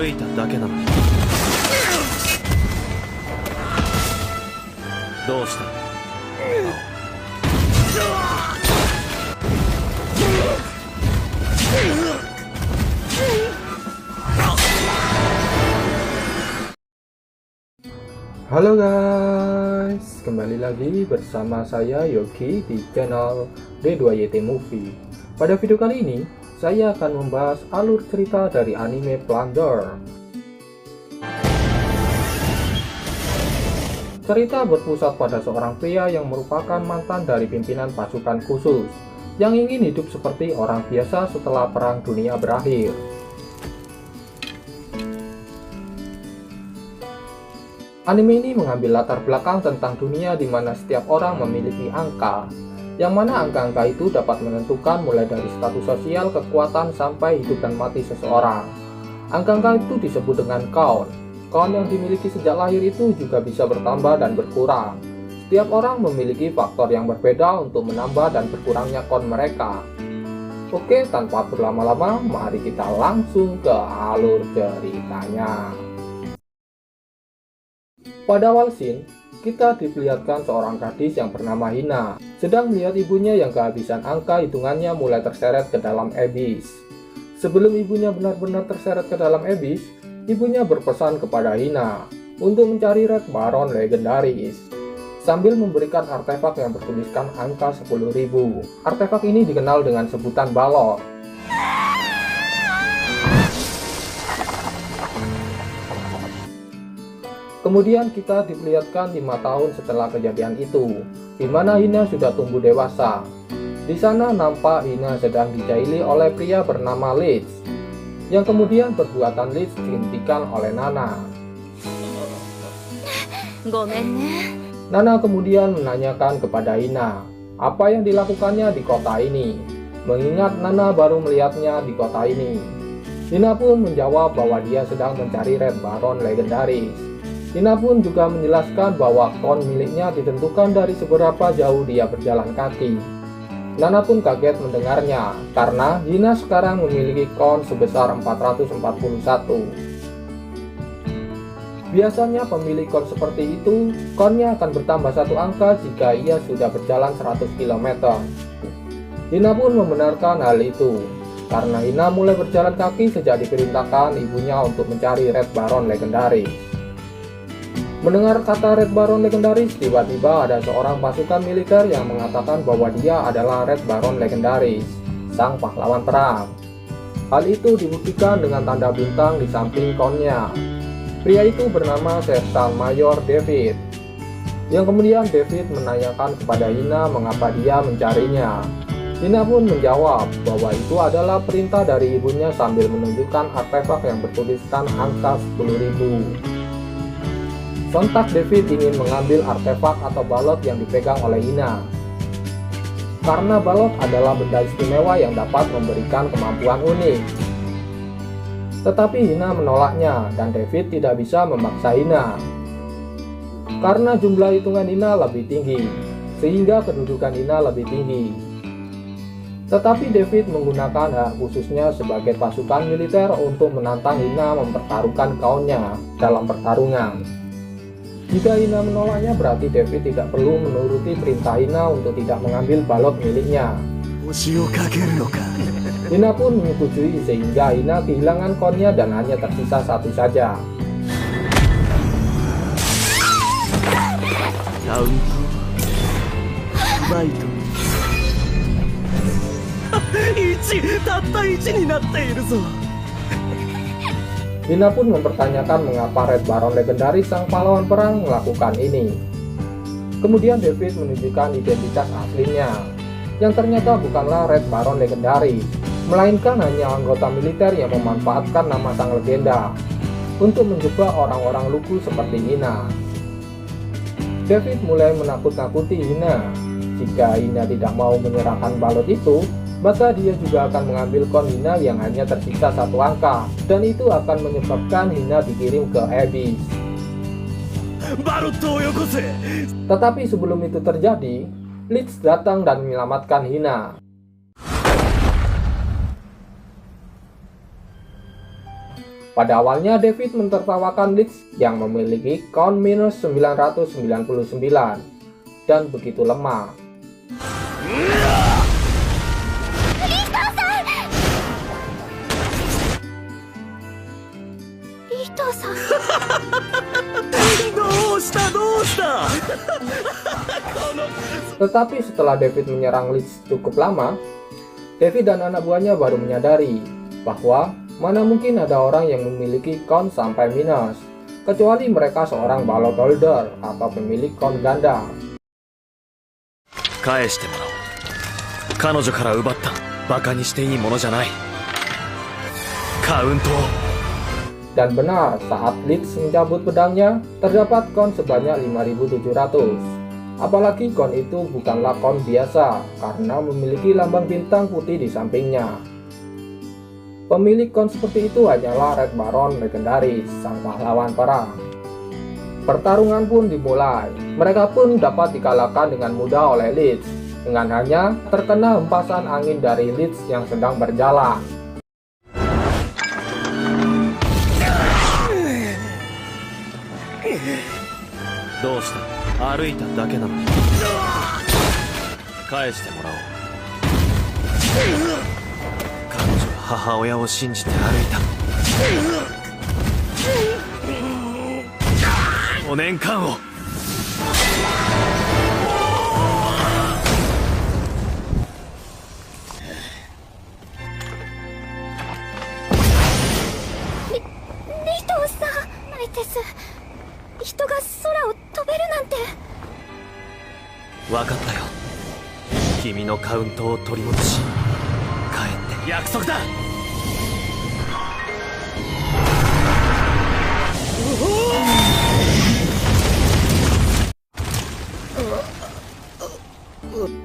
いただけなのに。どうした？ Halo guys, kembali lagi bersama saya Yogi di channel D2YT Movie. Pada video kali ini, saya akan membahas alur cerita dari anime Plunder. Cerita berpusat pada seorang pria yang merupakan mantan dari pimpinan pasukan khusus, yang ingin hidup seperti orang biasa setelah Perang Dunia berakhir. Anime ini mengambil latar belakang tentang dunia di mana setiap orang memiliki angka, yang mana angka-angka itu dapat menentukan mulai dari status sosial, kekuatan, sampai hidup dan mati seseorang. Angka-angka itu disebut dengan count. Count yang dimiliki sejak lahir itu juga bisa bertambah dan berkurang. Setiap orang memiliki faktor yang berbeda untuk menambah dan berkurangnya count mereka. Oke, tanpa berlama-lama, mari kita langsung ke alur ceritanya. Pada awal scene, kita diperlihatkan seorang gadis yang bernama Hina sedang melihat ibunya yang kehabisan angka hitungannya mulai terseret ke dalam abyss. Sebelum ibunya benar-benar terseret ke dalam abyss, ibunya berpesan kepada Hina untuk mencari Red Baron legendaris sambil memberikan artefak yang bertuliskan angka 10.000. Artefak ini dikenal dengan sebutan balot. Kemudian kita diperlihatkan 5 tahun setelah kejadian itu, di mana Hina sudah tumbuh dewasa. Di sana nampak Hina sedang dijaili oleh pria bernama Leeds, yang kemudian perbuatan Leeds dihentikan oleh Nana. Nana kemudian menanyakan kepada Hina apa yang dilakukannya di kota ini, mengingat Nana baru melihatnya di kota ini. Hina pun menjawab bahwa dia sedang mencari Red Baron legendaris. Hina pun juga menjelaskan bahwa count miliknya ditentukan dari seberapa jauh dia berjalan kaki. Nana pun kaget mendengarnya, karena Hina sekarang memiliki count sebesar 441. Biasanya pemilik count seperti itu, countnya akan bertambah satu angka jika ia sudah berjalan 100 km. Hina pun membenarkan hal itu, karena Hina mulai berjalan kaki sejak diperintahkan ibunya untuk mencari Red Baron legendaris. Mendengar kata Red Baron legendaris, tiba-tiba ada seorang pasukan militer yang mengatakan bahwa dia adalah Red Baron legendaris, sang pahlawan perang. Hal itu dibuktikan dengan tanda bintang di samping countnya. Pria itu bernama Sersan Mayor David, yang kemudian David menanyakan kepada Hina mengapa dia mencarinya. Hina pun menjawab bahwa itu adalah perintah dari ibunya sambil menunjukkan artefak yang bertuliskan angka 10.000. Sontak David ingin mengambil artefak atau balot yang dipegang oleh Hina, karena balot adalah benda istimewa yang dapat memberikan kemampuan unik. Tetapi Hina menolaknya dan David tidak bisa memaksa Hina, karena jumlah hitungan Hina lebih tinggi, sehingga kedudukan Hina lebih tinggi. Tetapi David menggunakan hak khususnya sebagai pasukan militer untuk menantang Hina mempertaruhkan countnya dalam pertarungan. Jika Hina menolaknya, berarti David tidak perlu menuruti perintah Hina untuk tidak mengambil balot miliknya. Hina pun menyetujui sehingga Hina kehilangan countnya dan hanya tersisa satu saja. Hina pun mempertanyakan mengapa Red Baron legendaris sang pahlawan perang melakukan ini. Kemudian David menunjukkan identitas aslinya, yang ternyata bukanlah Red Baron legendaris, melainkan hanya anggota militer yang memanfaatkan nama sang legenda untuk menjebak orang-orang lugu seperti Hina. David mulai menakut-nakuti Hina. Jika Hina tidak mau menyerahkan balot itu, maka dia juga akan mengambil count Hina yang hanya tersisa satu angka, dan itu akan menyebabkan Hina dikirim ke abyss. Tetapi sebelum itu terjadi, Leeds datang dan menyelamatkan Hina. Pada awalnya David mentertawakan Leeds yang memiliki count minus 999 dan begitu lemah. Tetapi setelah David menyerang Leeds cukup lama, David dan anak buahnya baru menyadari bahwa mana mungkin ada orang yang memiliki count sampai minus, kecuali mereka seorang ballot holder atau pemilik count ganda. 返してもらおう。彼女から奪ったバカにしていいものじゃない。カウントを。 Dan benar, saat Leeds mencabut pedangnya, terdapat count sebanyak 5.700. Apalagi count itu bukanlah count biasa, karena memiliki lambang bintang putih di sampingnya. Pemilik count seperti itu hanyalah Red Baron legendaris, sang pahlawan perang. Pertarungan pun dimulai. Mereka pun dapat dikalahkan dengan mudah oleh Leeds, dengan hanya terkena hempasan angin dari Leeds yang sedang berjalan.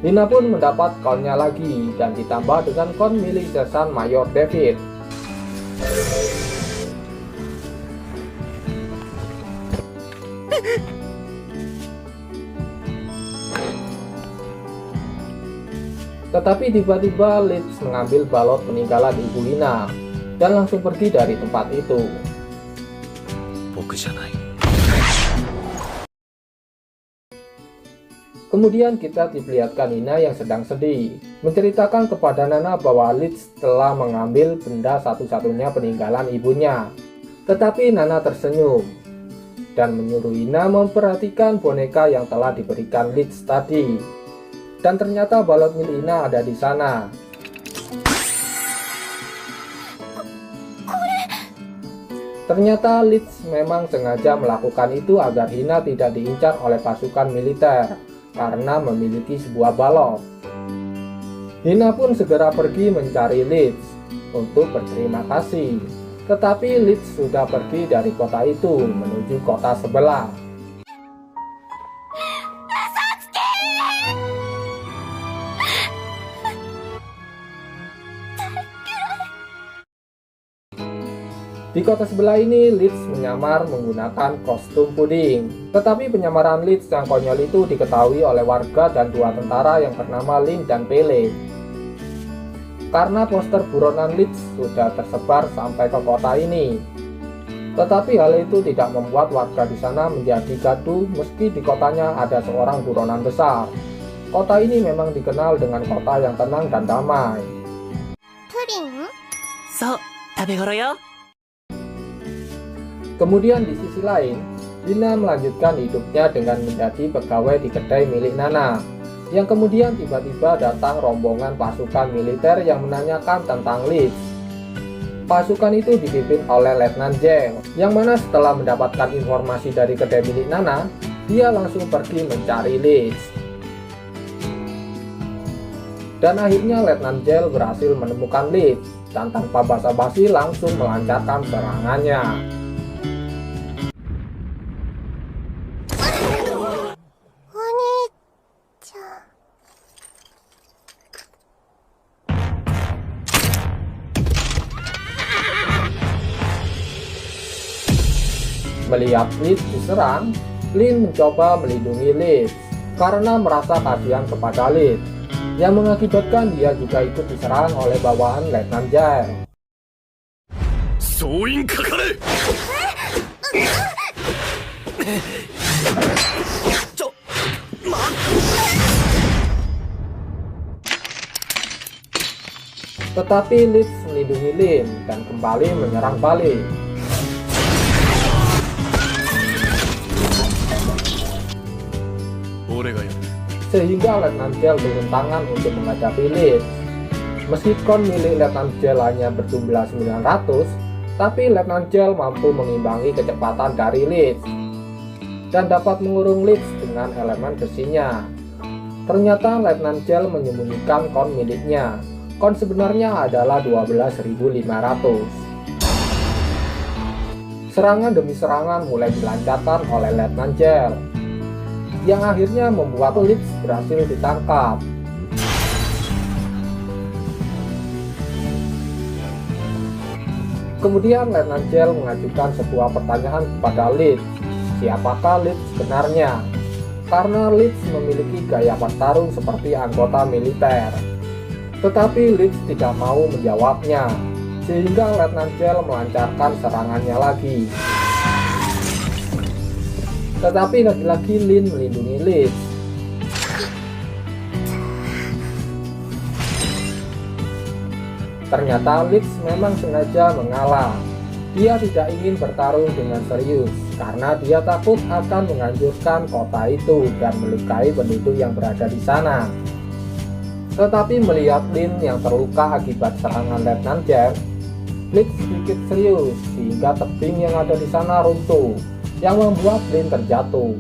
Nina pun mendapat countnya lagi dan ditambah dengan count milik Sersan Mayor David. Tetapi tiba-tiba Leeds mengambil balot peninggalan Ibu Hina dan langsung pergi dari tempat itu. Kemudian kita diperlihatkan Hina yang sedang sedih, menceritakan kepada Nana bahwa Leeds telah mengambil benda satu-satunya peninggalan ibunya. Tetapi Nana tersenyum dan menyuruh Hina memperhatikan boneka yang telah diberikan Leeds tadi. Dan ternyata balot milik Hina ada di sana. Ternyata Leeds memang sengaja melakukan itu agar Hina tidak diincar oleh pasukan militer karena memiliki sebuah balot. Hina pun segera pergi mencari Leeds untuk berterima kasih. Tetapi Leeds sudah pergi dari kota itu menuju kota sebelah. Di kota sebelah ini, Leeds menyamar menggunakan kostum puding. Tetapi penyamaran Leeds yang konyol itu diketahui oleh warga dan dua tentara yang bernama Lin dan Pele. Karena poster buronan Leeds sudah tersebar sampai ke kota ini. Tetapi hal itu tidak membuat warga di sana menjadi gaduh meski di kotanya ada seorang buronan besar. Kota ini memang dikenal dengan kota yang tenang dan damai. Pudding? So, tabegoro yo. Kemudian di sisi lain, Hina melanjutkan hidupnya dengan menjadi pegawai di kedai milik Nana, yang kemudian tiba-tiba datang rombongan pasukan militer yang menanyakan tentang Leeds. Pasukan itu dipimpin oleh Letnan Jeng, yang mana setelah mendapatkan informasi dari kedai milik Nana, dia langsung pergi mencari Leeds. Dan akhirnya Letnan Jeng berhasil menemukan Leeds, dan tanpa basa-basi langsung melancarkan serangannya. Melihat Leeds diserang, Lin mencoba melindungi Leeds karena merasa kasihan kepada Leeds, yang mengakibatkan dia juga ikut diserang oleh bawahan Letnan Jeng. 総員かかれ。ちょ、Tetapi Leeds melindungi Lin dan kembali menyerang balik. Sehingga Letnan Gel turun tangan untuk menghadapi Leeds. Meski kon milik Letnan Gel hanya berjumlah 900, tapi Letnan Gel mampu mengimbangi kecepatan dari Leeds dan dapat mengurung Leeds dengan elemen besinya. Ternyata Letnan Gel menyembunyikan kon miliknya. Kon sebenarnya adalah 12.500. Serangan demi serangan mulai dilancarkan oleh Letnan Gel, yang akhirnya membuat Leeds berhasil ditangkap. Kemudian Letnan Gel mengajukan sebuah pertanyaan kepada Leeds, siapakah Leeds sebenarnya? Karena Leeds memiliki gaya bertarung seperti anggota militer. Tetapi Leeds tidak mau menjawabnya, sehingga Letnan Gel melancarkan serangannya lagi. Tetapi lagi-lagi Lin melindungi Leeds. Ternyata Leeds memang sengaja mengalah. Dia tidak ingin bertarung dengan serius, karena dia takut akan menghancurkan kota itu dan melukai penduduk yang berada di sana. Tetapi melihat Lin yang terluka akibat serangan Letnan Gel, Leeds sedikit serius, sehingga tebing yang ada di sana runtuh, yang membuat Lin terjatuh.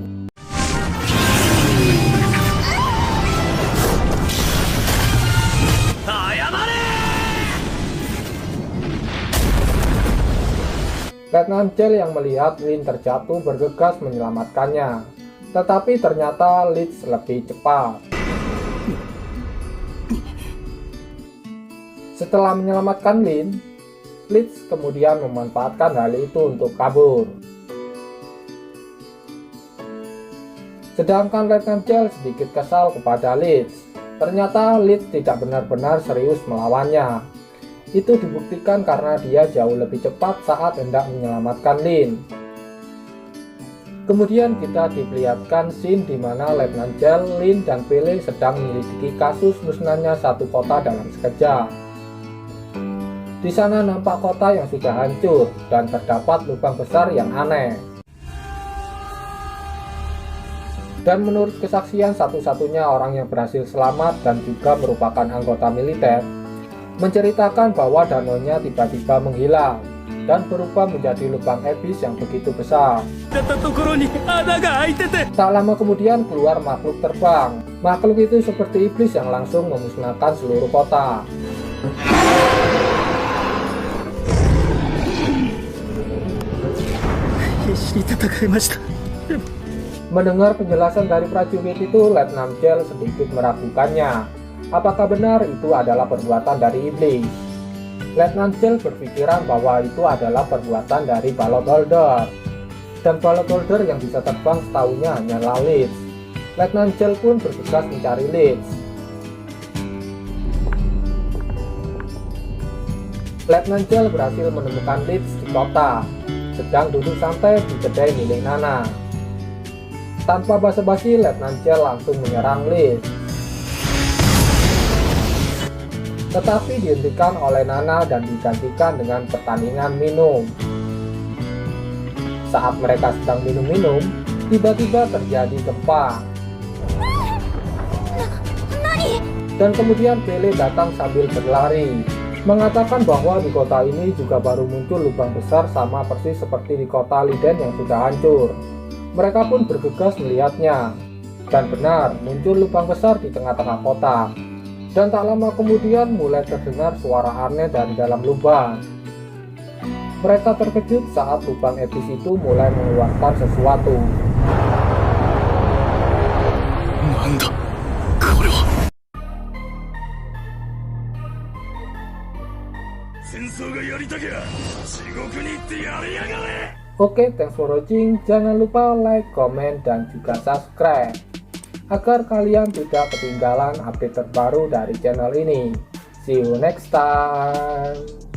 Letnan Gel yang melihat Lin terjatuh bergegas menyelamatkannya, tetapi ternyata Leeds lebih cepat. Setelah menyelamatkan Lin, Leeds kemudian memanfaatkan hal itu untuk kabur. Sedangkan Letnan Gel sedikit kesal kepada Leeds. Ternyata Leeds tidak benar-benar serius melawannya. Itu dibuktikan karena dia jauh lebih cepat saat hendak menyelamatkan Lin. Kemudian kita diperlihatkan scene di mana Letnan Gel, Lin, dan Pele sedang menyelidiki kasus musnahnya satu kota dalam sekejap. Di sana nampak kota yang sudah hancur dan terdapat lubang besar yang aneh. Dan menurut kesaksian satu-satunya orang yang berhasil selamat dan juga merupakan anggota militer, menceritakan bahwa danaunya tiba-tiba menghilang dan berubah menjadi lubang abyss yang begitu besar. Tak lama kemudian keluar makhluk terbang. Makhluk itu seperti iblis yang langsung memusnahkan seluruh kota. Mendengar penjelasan dari prajurit itu, Letnan Gel sedikit meragukannya. Apakah benar itu adalah perbuatan dari iblis? Letnan Gel berpikiran bahwa itu adalah perbuatan dari balot holder. Dan balot holder yang bisa terbang setahunya hanyalah Leeds. Letnan Gel pun bergegas mencari Leeds. Letnan Gel berhasil menemukan Leeds di kota, sedang duduk santai di kedai milik Nana. Tanpa basa-basi, Letnan Gel langsung menyerang Leeds. Tetapi dihentikan oleh Nana dan digantikan dengan pertandingan minum. Saat mereka sedang minum-minum, tiba-tiba terjadi gempa. Dan kemudian Pele datang sambil berlari, mengatakan bahwa di kota ini juga baru muncul lubang besar sama persis seperti di kota Liden yang sudah hancur. Mereka pun bergegas melihatnya. Dan benar, muncul lubang besar di tengah-tengah kota. Dan tak lama kemudian mulai terdengar suara aneh dari dalam lubang. Mereka terkejut saat lubang abyss itu mulai mengeluarkan sesuatu. Oke, thanks for watching. Jangan lupa like, comment, dan juga subscribe agar kalian tidak ketinggalan update terbaru dari channel ini. See you next time.